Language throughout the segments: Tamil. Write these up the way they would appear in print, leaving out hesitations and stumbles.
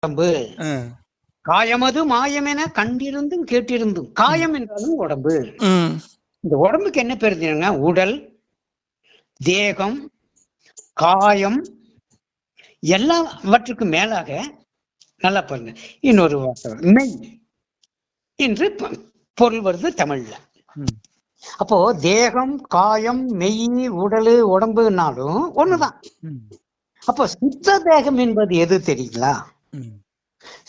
உடம்பு. ம். காயமது மாயம் என கண்டிருந்தும் கேட்டிருந்தும். காயம் என்றாலும் உடம்பு. ம். இந்த உடம்புக்கு என்ன பேர் தெரியுங்க? உடல், தேகம், காயம், எல்லாவற்றுக்கும் மேலாக நல்லா பாருங்க, இன்னொரு வார்த்தை மெய் என்று பொருள் வருது தமிழ்ல. ம். அப்போ தேகம், காயம், மெய், உடல், உடம்புனாலும் ஒண்ணுதான். ம். அப்போ சுத்த தேகம் என்பது எது தெரியுங்களா? ம்.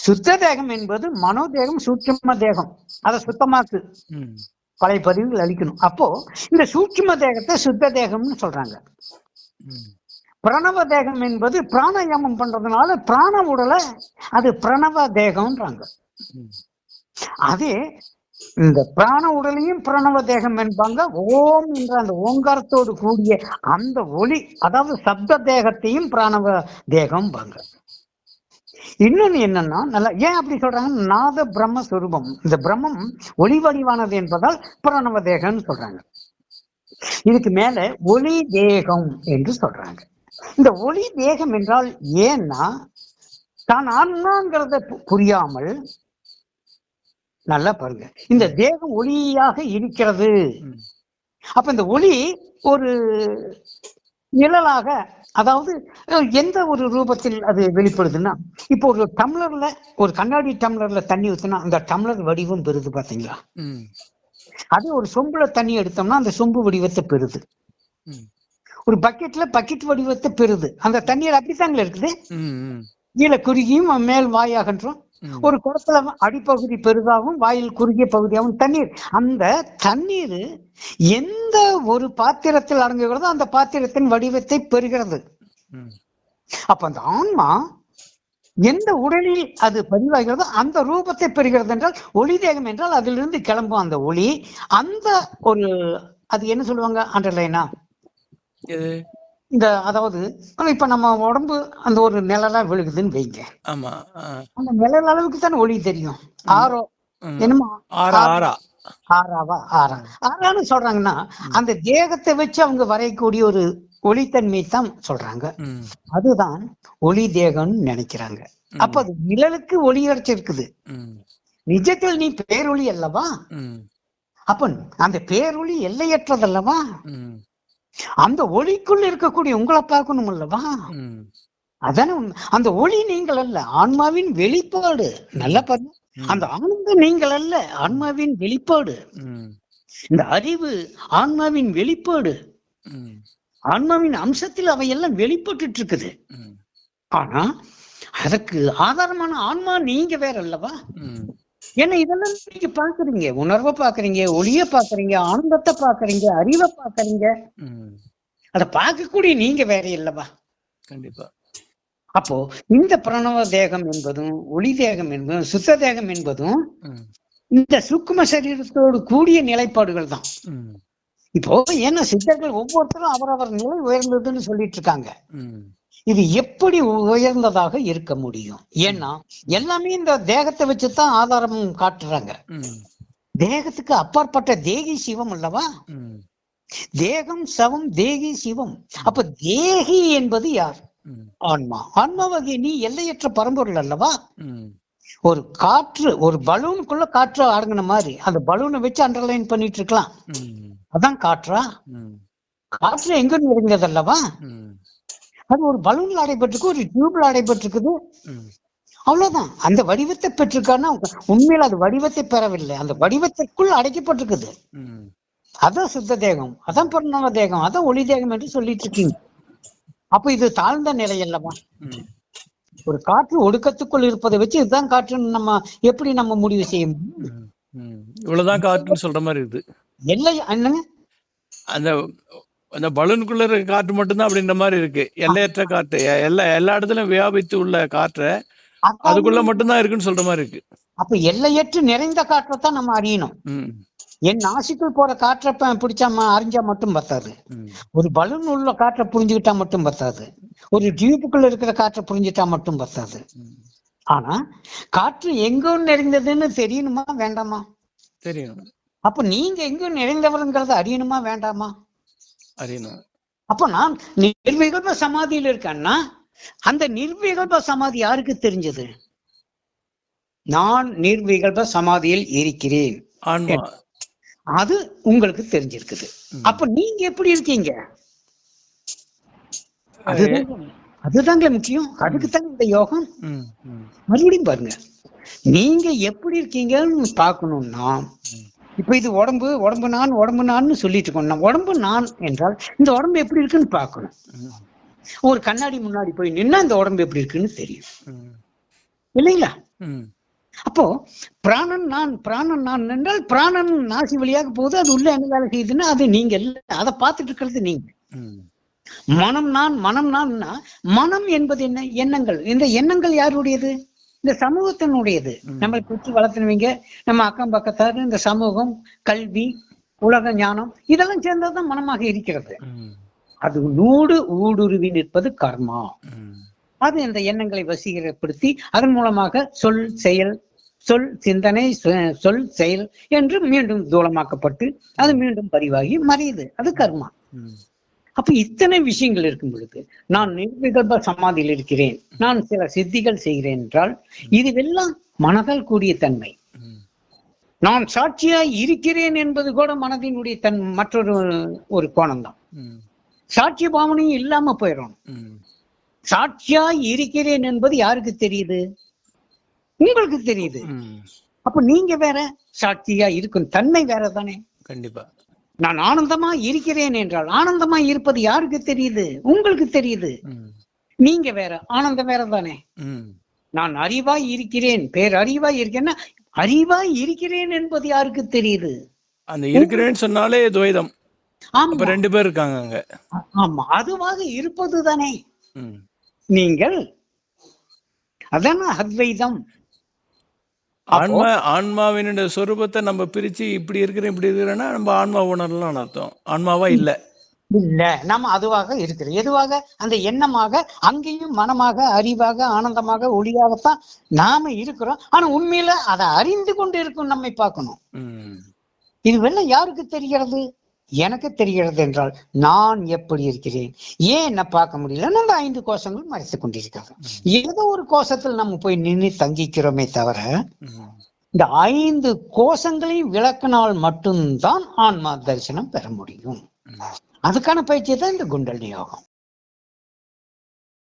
சுத்த தேகம் என்பது மனோதேகம், சூட்சும தேகம். அதை சுத்தமாக்கு, ம். பழைய பதிவுகள் அளிக்கணும். அப்போ இந்த சூட்சும தேகத்தை சுத்த தேகம்னு சொல்றாங்க. ம். பிரணவ தேகம் என்பது பிராணாயாமம் பண்றதுனால பிராண உடலை அது பிரணவ தேகம்ன்றாங்க. ம். அதே இந்த பிராண உடலையும் பிரணவ தேகம் என்பாங்க. ஓம் என்ற அந்த ஓங்காரத்தோடு கூடிய அந்த ஒளி, அதாவது சப்த தேகத்தையும் பிராணவ தேகம் பாங்க. இன்னொன்னு என்னன்னா, நல்லா ஏன் அப்படி சொல்றாங்க? நாத பிரம்ம சுரூபம், இந்த பிரம்மம் ஒளி வடிவானது என்பதால் பிரணவ தேகம்னு சொல்றாங்க. இதுக்கு மேல ஒளி தேகம் என்று சொல்றாங்க. இந்த ஒளி தேகம் என்றால் ஏன்னா, தான் ஆன்மாங்கிறத புரியாமல், நல்லா பாருங்க, இந்த தேகம் ஒளியாக இருக்கிறது. அப்ப இந்த ஒளி ஒரு நிழலாக, அதாவது எந்த ஒரு ரூபத்தில் அது வெளிப்படுதுன்னா, இப்போ ஒரு டம்ளர்ல, ஒரு கண்ணாடி டம்ளர்ல தண்ணி ஊத்தினா அந்த டம்ளர் வடிவம் பெறுது பாத்தீங்களா? அதே ஒரு சொம்புல தண்ணி எடுத்தோம்னா அந்த சொம்பு வடிவத்தை பெறுது. ஒரு பக்கெட்ல பக்கெட் வடிவத்தை பெறுது. அந்த தண்ணீர் அப்படித்தாங்களே இருக்குது. கீழே குறுகியும் மேல் வாயாகன்றோம். ஒரு குடத்துல அடிப்பகுதி பெரிதாகவும் வாயில் குறுகிய பகுதியாகவும் தண்ணீர். அந்த தண்ணீர் எந்த ஒரு பாத்திரத்தில் அடங்குகிறதோ அந்த பாத்திரத்தின் வடிவத்தை பெறுகிறது. அப்ப அந்த ஆன்மா எந்த உடலில் அது பதிவாகிறதோ அந்த ரூபத்தை பெறுகிறது. என்றால் ஒளி தேகம் என்றால் அதிலிருந்து கிளம்பும் அந்த ஒளி. அந்த ஒரு, அது என்ன சொல்லுவாங்க அண்டர்லைனா, இந்த அதாவது இப்ப நம்ம உடம்பு அந்த ஒரு நிழலா விழுகுதுன்னு வைங்க. ஆமா, அந்த நிழல் அளவுக்கு தானே ஒளி தெரியும். ஆரோ என்னமோ ஆறாவா ஆறான்னு சொல்றாங்கன்னா அந்த தேகத்தை வச்சு அவங்க வரையக்கூடிய ஒரு ஒளித்தன்மை தான் சொல்றாங்க. அதுதான் ஒளி தேகம்னு நினைக்கிறாங்க. அப்ப அது நிழலுக்கு ஒளி இருக்குது. நிஜத்தில் நீ பேரொளி அல்லவா? அப்ப அந்த பேரொளி எல்லையற்றதல்லவா? அந்த ஒளிக்குள் இருக்கக்கூடிய உங்களை பார்க்கணும் அல்லவா? அதானே அந்த ஒளி நீங்கள் அல்ல, ஆன்மாவின் வெளிப்பாடு. நல்லா பாருங்க, அந்த ஆனந்தம் நீங்கள் அல்ல, ஆன்மாவின் வெளிப்பாடு. இந்த அறிவு ஆன்மாவின் வெளிப்பாடு. ஆன்மாவின் அம்சத்தில் அவையெல்லாம் வெளிப்பட்டு இருக்குது. ஆனா அதற்கு ஆதாரமான ஆன்மா நீங்க வேற அல்லவா? ஏன்னா இதெல்லாம் நீங்க பாக்குறீங்க, உணர்வை பாக்குறீங்க, ஒளிய பாக்குறீங்க, ஆனந்தத்தை பாக்குறீங்க, அறிவை பாக்குறீங்க. அத பார்க்கக்கூடிய நீங்க வேற இல்லவா? கண்டிப்பா. அப்போ இந்த பிரணவ தேகம் என்பதும் ஒளி தேகம் என்பதும் சுத்த தேகம் என்பதும் இந்த சூக்கும சரீரத்தோடு கூடிய நிலைப்பாடுகள் தான். இப்போ ஏன்னா சித்தர்கள் ஒவ்வொருத்தரும் அவரவர் நிலை உயர்ந்ததுன்னு சொல்லிட்டு இருக்காங்க. இது எப்படி உயர்ந்ததாக இருக்க முடியும்? ஏன்னா எல்லாமே இந்த தேகத்தை வச்சுதான் ஆதாரம் காட்டுறாங்க. தேகத்துக்கு அப்பாற்பட்ட தேகி சிவம் அல்லவா? தேகம் சவம் தேகி சிவம். அப்ப தேகி என்பது யார்? ஆன்மா. ஆன்மாவாகிய நீ எல்லையற்ற பரம்பொருள் அல்லவா? ஒரு காற்று, ஒரு பலூனுக்குள்ள காற்று அடங்கின மாதிரி அந்த பலூனை வச்சு அண்டர்லைன் பண்ணிட்டு இருக்கலாம். அதான் காற்றா? காற்று எங்க நிறைந்தது அல்லவா? அது ஒரு பலூன்ல அடைபட்டிருக்கு, ஒரு டியூப்ல அடைபட்டிருக்குது, அவ்வளவுதான். அந்த வடிவத்தை பெற்றிருக்கான்னா உண்மையில அது வடிவத்தை பெறவில்லை, அந்த வடிவத்திற்குள் அடைக்கப்பட்டிருக்குது. அதான் சுத்த தேகம், அதான் பிரணவ தேகம், அதான் ஒளி தேகம் என்று சொல்லிட்டு இருக்கீங்க. அப்ப இது தாழ்ந்த நிலை அல்லவா? ஒரு காற்று ஒடுக்கத்துக்குள் இருப்பதை வச்சு இதுதான் காற்றுன்னு நம்ம எப்படி நம்ம முடிவு செய்ய முடியும்? இவ்வளவுதான் காற்றுன்னு சொல்ற மாதிரி இருக்குது. எல்லை என்னங்க, அந்த அந்த பலூனுக்குள்ள இருக்க காற்று மட்டும்தான் அப்படின்ற மாதிரி இருக்கு. எல்லையற்ற காற்று எல்லா இடத்துலயும் வியாபித்து உள்ள காற்றை அதுக்குள்ள மட்டும்தான் இருக்குன்னு சொல்ற மாதிரி இருக்கு. அப்ப எல்லையற்று நிறைந்த காற்றைத்தான் நம்ம அறியணும். என் நாசிக்குள் போற காற்றை பிடிச்சாம அறிஞ்சா மட்டும் பத்தாது. ஒரு பலூன் உள்ள காற்றை புரிஞ்சுக்கிட்டா மட்டும் பத்தாது. ஒரு டியூபுக்குள்ள இருக்கிற காற்றை புரிஞ்சுட்டா மட்டும் பத்தாது. ஆனா காற்று எங்கோ நிறைந்ததுன்னு தெரியணுமா வேண்டாமா? தெரியணும். அப்ப நீங்க எங்கோ நிறைந்தவருங்கிறத அறியணுமா வேண்டாமா? அறியணும். அப்ப நான் நிர்விகல்ப சமாதியில இருக்கேன்னா அந்த நிர்விகல்ப சமாதி யாருக்கு தெரிஞ்சது? நான் நிர்விகல்ப சமாதியில் இருக்கிறேன். ஆன்மா. அது உங்களுக்கு தெரிஞ்சிருக்குது. அப்ப நீங்க எப்படி இருக்கீங்க? அதுதாங்க முக்கியம். அதுக்குத்தாங்க இந்த யோகம். மறுபடியும் பாருங்க, நீங்க எப்படி இருக்கீங்கன்னு பார்க்கணும்னா, இப்ப இது உடம்பு உடம்பு நான் சொல்லிட்டு இருக்கோம். உடம்பு நான் என்றால் இந்த உடம்பு எப்படி இருக்குன்னு பார்க்கணும். ஒரு கண்ணாடி முன்னாடி போய் நின்னா இந்த உடம்பு எப்படி இருக்குன்னு தெரியும் இல்லைங்களா? அப்போ பிராணன் நான் என்றால் பிராணன் நாசி வழியாக போகுது, அது உள்ள என்ன வேலை செய்யுதுன்னா அது நீங்க இல்ல, அதை பார்த்துட்டு இருக்கிறது நீங்க. மனம் நான்னா மனம் என்பது என்ன? எண்ணங்கள். இந்த எண்ணங்கள் யாருடையது? இந்த சமூகத்தினுடையது. நம்மளை குச்சி வளர்த்துனவங்க, நம்ம அக்கம் பக்கத்தாரு, இந்த சமூகம், கல்வி, உலக ஞானம் இதெல்லாம் சேர்ந்ததுதான் மனமாக இருக்கிறது. அது ஊடுருவி நிற்பது கர்மா. அது இந்த எண்ணங்களை வசீகரப்படுத்தி அதன் மூலமாக சொல் சிந்தனை சொல் செயல் என்று மீண்டும் தூளமாக்கப்பட்டு அது மீண்டும் பதிவாகி மறையுது. அது கர்மா. அப்ப இத்தனை விஷயங்கள் இருக்கும் பொழுது நான் நிர்விகல்ப சமாதியில் இருக்கிறேன், நான் சில சித்திகள் செய்கிறேன் என்றால் இதுவெல்லாம் மனதால் கூடிய தன்மை. நான் சாட்சியாய் இருக்கிறேன் என்பது கூட மனதினுடைய மற்றொரு ஒரு கோணம்தான். சாட்சிய பாவனையும் இல்லாம போயிடும். சாட்சியாய் இருக்கிறேன் என்பது யாருக்கு தெரியுது? உங்களுக்கு தெரியுது. அப்ப நீங்க வேற, சாட்சியா இருக்கும் தன்மை வேற தானே. கண்டிப்பா. நான் ஆனந்தமா இருக்கிறேன் என்றால் ஆனந்தமா இருப்பது யாருக்கு தெரியுது? உங்களுக்கு தெரியுது. நீங்க வேற, ஆனந்தம் வேற தானே. நான் அறிவாய் இருக்கிறேன், பேரறிவாய் இருக்கேன்னா அறிவாய் இருக்கிறேன் என்பது யாருக்கு தெரியுது? அந்த இருக்கிறேன்னு சொன்னாலே துவைதம். அப்ப ரெண்டு பேர் இருக்காங்க அங்க. ஆமா, அதுவாக இருப்பது தானே நீங்கள். அதான அத்வைதம். ஆன்மாவினுடைய சொரூபத்தை நம்ம பிரிச்சு இப்படி இருக்கிறேன்னா நம்ம ஆன்மா உணரலாம் அர்த்தம். ஆன்மாவா இல்ல நம்ம அதுவாக இருக்கிறோம். எதுவாக? அந்த எண்ணமாக, அங்கேயும் மனமாக, அறிவாக, ஆனந்தமாக, ஒளியாகத்தான் நாம இருக்கிறோம். ஆனா உண்மையில அதை அறிந்து கொண்டு இருக்கும் நம்மை பார்க்கணும். இதுவெல்லாம் யாருக்கு தெரிகிறது? எனக்கு தெரிகிறது என்றால் நான் எப்படி இருக்கிறேன். ஏன் என்ன பார்க்க முடியல? அந்த 5 கோஷங்கள் மறைத்துக் கொண்டிருக்காங்க. ஏதோ ஒரு கோஷத்தில் நம்ம போய் நின்று தங்கிக்கிறோமே தவிர இந்த 5 கோஷங்களையும் விளக்கினால் மட்டும்தான் ஆன்மா தரிசனம் பெற முடியும். அதுக்கான பயிற்சி தான் இந்த குண்டலினி யோகம்.